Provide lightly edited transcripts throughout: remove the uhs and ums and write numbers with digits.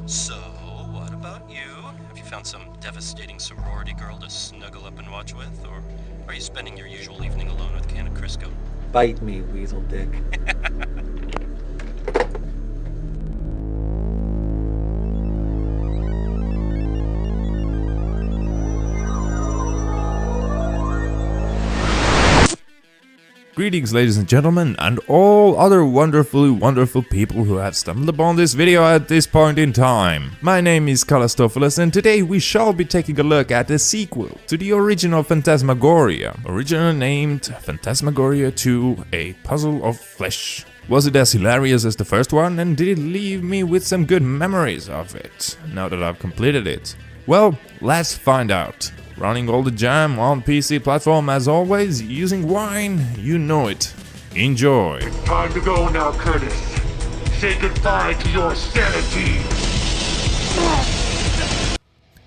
So, what about you? Have you found some devastating sorority girl to snuggle up and watch with? Or are you spending your usual evening alone with a can of Crisco? Bite me, weasel dick. Greetings, ladies and gentlemen, and all other wonderful people who have stumbled upon this video at this point in time. My name is Kallestofeles, and today we shall be taking a look at the sequel to the original Phantasmagoria, originally named Phantasmagoria 2: A Puzzle of Flesh. Was it as hilarious as the first one, and did it leave me with some good memories of it, now that I've completed it? Well, let's find out. Running all the jam on PC platform as always, using wine, you know it. Enjoy! It's time to go now, Curtis. Say goodbye to your sanity.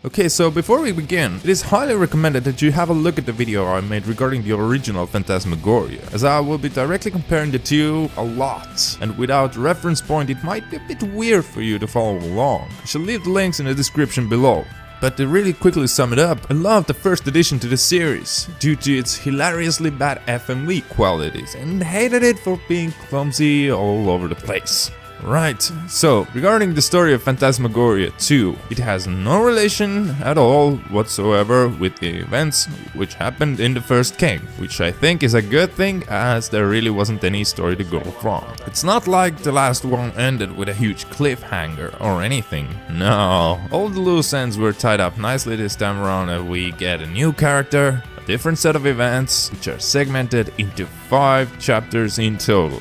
Okay, so before we begin, it is highly recommended that you have a look at the video I made regarding the original Phantasmagoria, as I will be directly comparing the two a lot, and without reference point it might be a bit weird for you to follow along. I shall leave the links in the description below. But to really quickly sum it up, I loved the first edition to the series, due to its hilariously bad FMV qualities, and hated it for being clumsy all over the place. Right, so regarding the story of Phantasmagoria 2, it has no relation at all whatsoever with the events which happened in the first game, which I think is a good thing, as there really wasn't any story to go from. It's not like the last one ended with a huge cliffhanger or anything. No, all the loose ends were tied up nicely this time around, and we get a new character, a different set of events, which are segmented into 5 chapters in total.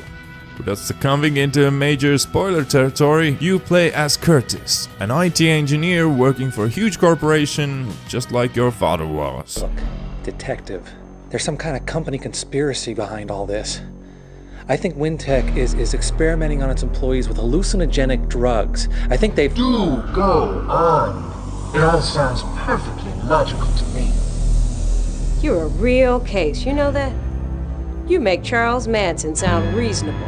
Without succumbing into a major spoiler territory, you play as Curtis, an IT engineer working for a huge corporation just like your father was. Look, detective, there's some kind of company conspiracy behind all this. I think WinTech is experimenting on its employees with hallucinogenic drugs. I think they've... Do go on. It all sounds perfectly logical to me. You're a real case, you know that? You make Charles Manson sound reasonable.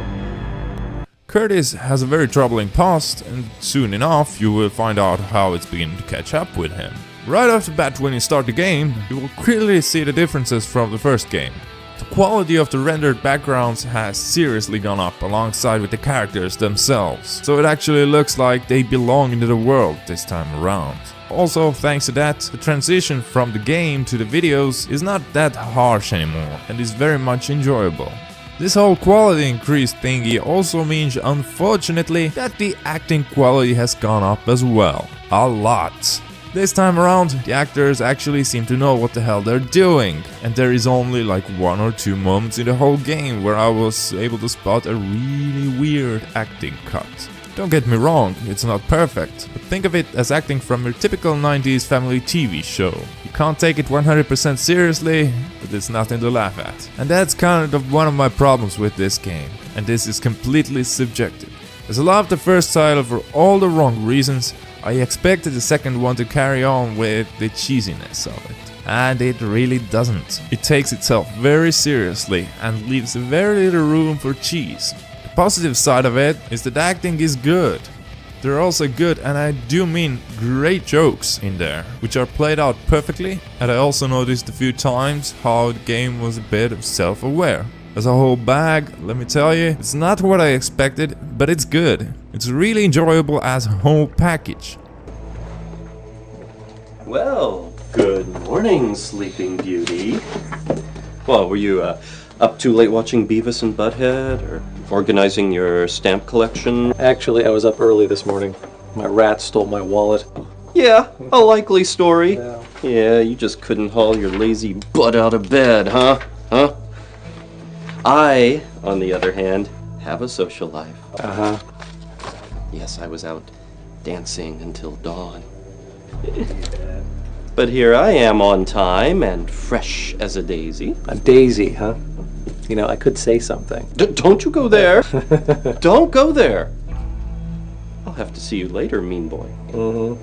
Curtis has a very troubling past, and soon enough you will find out how it's beginning to catch up with him. Right off the bat, when you start the game, you will clearly see the differences from the first game. The quality of the rendered backgrounds has seriously gone up alongside with the characters themselves, so it actually looks like they belong into the world this time around. Also, thanks to that, the transition from the game to the videos is not that harsh anymore, and is very much enjoyable. This whole quality increase thingy also means, unfortunately, that the acting quality has gone up as well. A lot. This time around, the actors actually seem to know what the hell they're doing, and there is only like 1 or 2 moments in the whole game where I was able to spot a really weird acting cut. Don't get me wrong, it's not perfect, but think of it as acting from your typical 90s family TV show. You can't take it 100% seriously, but it's nothing to laugh at. And that's kind of one of my problems with this game, and this is completely subjective. As I love the first title for all the wrong reasons, I expected the second one to carry on with the cheesiness of it. And it really doesn't. It takes itself very seriously and leaves very little room for cheese. The positive side of it is that acting is good. There are also good, and I do mean great, jokes in there, which are played out perfectly, and I also noticed a few times how the game was a bit self-aware. As a whole bag, let me tell you, it's not what I expected, but it's good. It's really enjoyable as a whole package. Well, good morning, Sleeping Beauty. Well, were you up too late watching Beavis and Butthead, or organizing your stamp collection? Actually, I was up early this morning. My rat stole my wallet. Yeah, a likely story. Yeah. Yeah, you just couldn't haul your lazy butt out of bed, huh? I, on the other hand, have a social life. Uh-huh. Yes, I was out dancing until dawn. But here I am on time and fresh as a daisy. A daisy, huh? You know, I could say something. Don't you go there. Don't go there. I'll have to see you later, mean boy. Mm-hmm.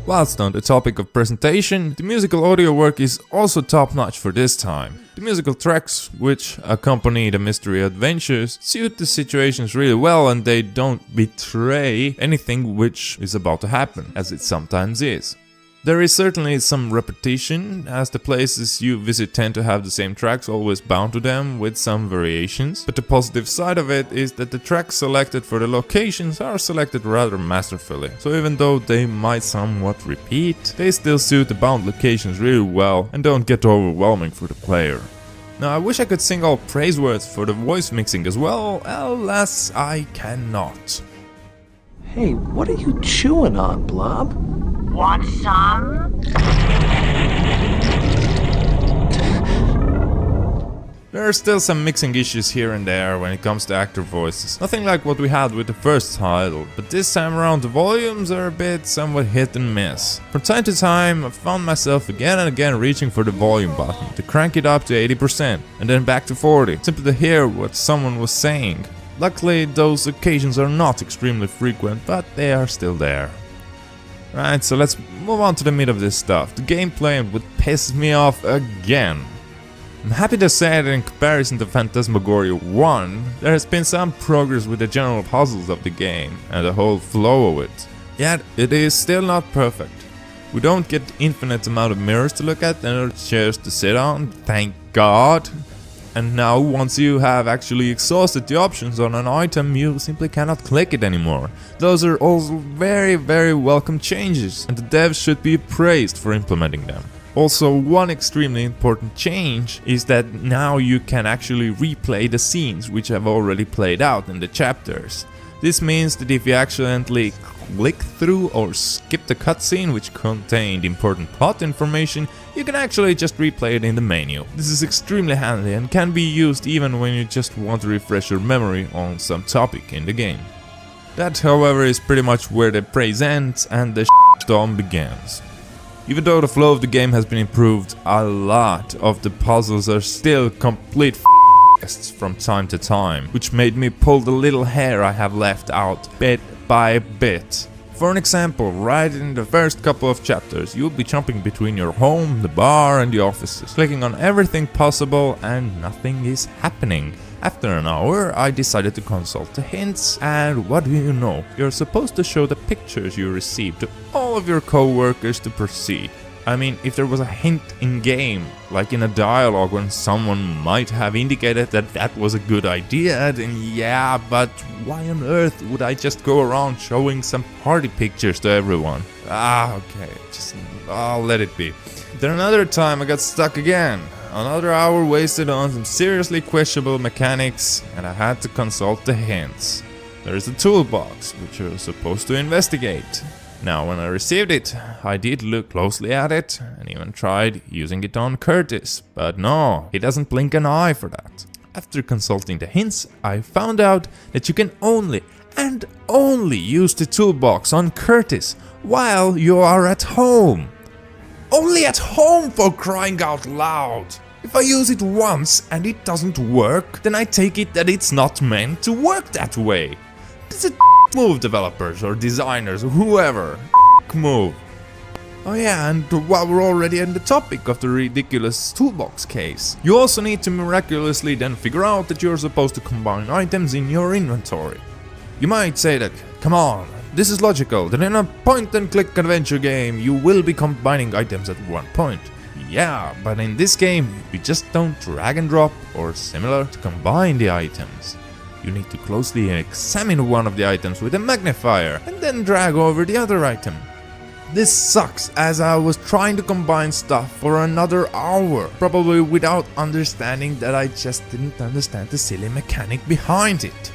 Whilst on the topic of presentation, the musical audio work is also top-notch for this time. The musical tracks which accompany the mystery adventures suit the situations really well, and they don't betray anything which is about to happen, as it sometimes is. There is certainly some repetition, as the places you visit tend to have the same tracks always bound to them with some variations, but the positive side of it is that the tracks selected for the locations are selected rather masterfully, so even though they might somewhat repeat, they still suit the bound locations really well and don't get overwhelming for the player. Now I wish I could sing all praise words for the voice mixing as well, alas I cannot. Hey, what are you chewing on, Blob? Want some? There are still some mixing issues here and there when it comes to actor voices. Nothing like what we had with the first title, but this time around the volumes are a bit somewhat hit and miss. From time to time I found myself again and again reaching for the volume button to crank it up to 80% and then back to 40, simply to hear what someone was saying. Luckily those occasions are not extremely frequent, but they are still there. Right, so let's move on to the meat of this stuff. The gameplay would piss me off again. I'm happy to say that in comparison to Phantasmagoria 1, there has been some progress with the general puzzles of the game and the whole flow of it. Yet, it is still not perfect. We don't get infinite amount of mirrors to look at and chairs to sit on, thank God. And now, once you have actually exhausted the options on an item, you simply cannot click it anymore. Those are also very welcome changes, and the devs should be praised for implementing them. Also, one extremely important change is that now you can actually replay the scenes which have already played out in the chapters. This means that if you accidentally click through or skip the cutscene which contained important plot information, you can actually just replay it in the menu. This is extremely handy and can be used even when you just want to refresh your memory on some topic in the game. That, however, is pretty much where the praise ends and the storm begins. Even though the flow of the game has been improved, a lot of the puzzles are still complete from time to time, which made me pull the little hair I have left out bit by bit. For an example, right in the first couple of chapters, you'll be jumping between your home, the bar and the offices, clicking on everything possible and nothing is happening. After an hour, I decided to consult the hints, and what do you know? You're supposed to show the pictures you received to all of your co-workers to proceed. I mean, if there was a hint in-game, like in a dialogue when someone might have indicated that that was a good idea, then yeah, but why on earth would I just go around showing some party pictures to everyone? Okay, I'll let it be. Then another time I got stuck again. Another hour wasted on some seriously questionable mechanics, and I had to consult the hints. There's a toolbox, which you're supposed to investigate. Now, when I received it, I did look closely at it, and even tried using it on Curtis, but no, he doesn't blink an eye for that. After consulting the hints, I found out that you can only and only use the toolbox on Curtis while you are at home. Only at home, for crying out loud! If I use it once and it doesn't work, then I take it that it's not meant to work that way. It's a move, developers or designers or whoever. Move. Oh yeah, and while we're already on the topic of the ridiculous toolbox case, you also need to miraculously then figure out that you're supposed to combine items in your inventory. You might say that, come on, this is logical, that in a point-and-click adventure game you will be combining items at one point. Yeah, but in this game you just don't drag and drop or similar to combine the items. You need to closely examine one of the items with a magnifier and then drag over the other item. This sucks, as I was trying to combine stuff for another hour, probably without understanding that I just didn't understand the silly mechanic behind it.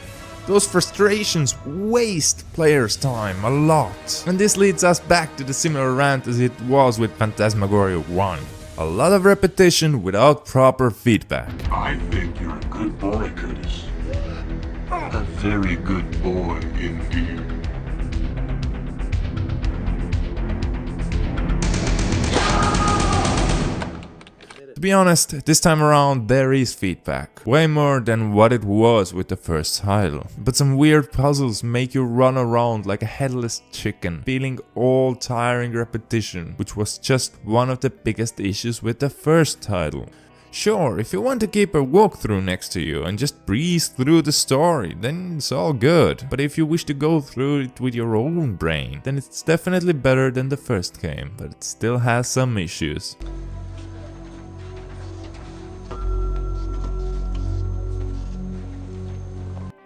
Those frustrations waste players' time a lot, and this leads us back to the similar rant as it was with Phantasmagoria 1. A lot of repetition without proper feedback. I think you're a good boy, Curtis. A very good boy indeed. To be honest, this time around there is feedback. Way more than what it was with the first title. But some weird puzzles make you run around like a headless chicken, feeling all tiring repetition, which was just one of the biggest issues with the first title. Sure, if you want to keep a walkthrough next to you and just breeze through the story, then it's all good. But if you wish to go through it with your own brain, then it's definitely better than the first game, but it still has some issues.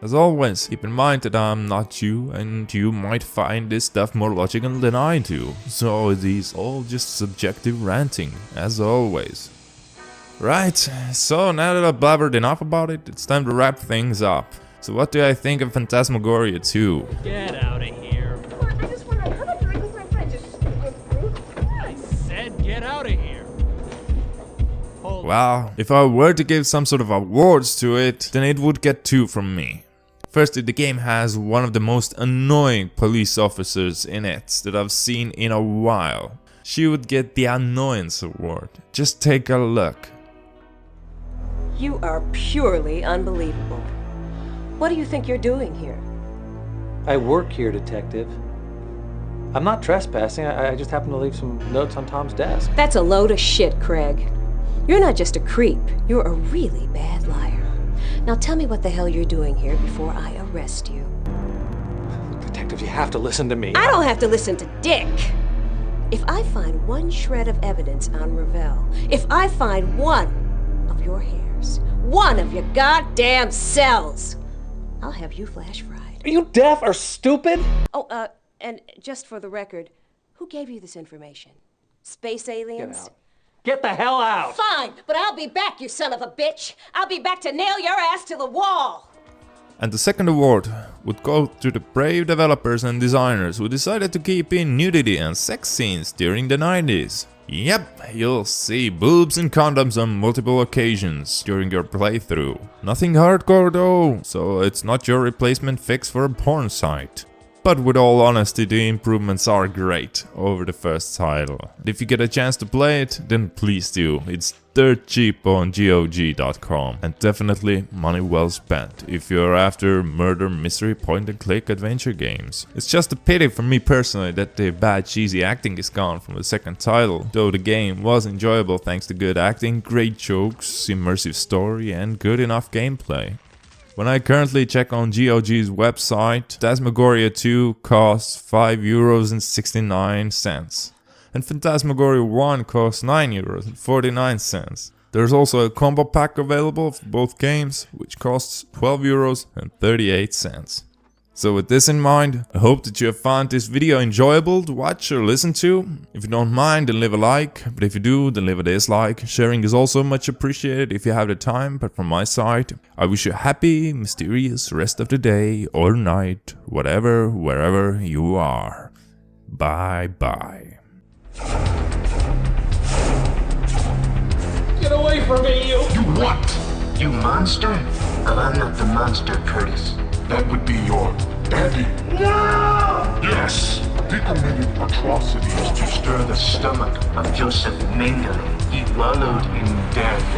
As always, keep in mind that I'm not you, and you might find this stuff more logical than I do. So it is all just subjective ranting, as always. Right, so now that I've blabbered enough about it, it's time to wrap things up. So what do I think of Phantasmagoria 2? Get out of here. I just want to have a drink with my friend. Just go through. I said get out of here. Hold Well, if I were to give some sort of awards to it, then it would get 2 from me. Firstly, the game has one of the most annoying police officers in it that I've seen in a while. She would get the Annoyance Award. Just take a look. You are purely unbelievable. What do you think you're doing here? I work here, Detective. I'm not trespassing. I just happened to leave some notes on Tom's desk. That's a load of shit, Craig. You're not just a creep. You're a really bad liar. Now tell me what the hell you're doing here before I arrest you. Detective, you have to listen to me. I don't have to listen to Dick. If I find one shred of evidence on Ravel, if I find one of your hairs, one of your goddamn cells, I'll have you flash fried. Are you deaf or stupid? Oh, and just for the record, who gave you this information? Space aliens? Get out. Get the hell out! Fine, but I'll be back, you son of a bitch. I'll be back to nail your ass to the wall. And the second award would go to the brave developers and designers who decided to keep in nudity and sex scenes during the 90s. Yep, you'll see boobs and condoms on multiple occasions during your playthrough. Nothing hardcore though, so it's not your replacement fix for a porn site. But with all honesty, the improvements are great over the first title. If you get a chance to play it, then please do. It's dirt cheap on GOG.com and definitely money well spent if you're after murder mystery point-and-click adventure games. It's just a pity for me personally that the bad cheesy acting is gone from the second title, though the game was enjoyable thanks to good acting, great jokes, immersive story and good enough gameplay. When I currently check on GOG's website, Phantasmagoria 2 costs €5.69 and Phantasmagoria 1 costs €9.49. There's also a combo pack available for both games, which costs €12.38. So with this in mind, I hope that you have found this video enjoyable to watch or listen to. If you don't mind, then leave a like, but if you do, then leave a dislike. Sharing is also much appreciated if you have the time, but from my side, I wish you a happy, mysterious rest of the day or night, whatever, wherever you are. Bye bye. Get away from me, you! You what? You monster? I'm not the monster, Curtis. That would be your daddy. No! Yes! He committed atrocities To stir the stomach of Joseph Mengele, he wallowed in death.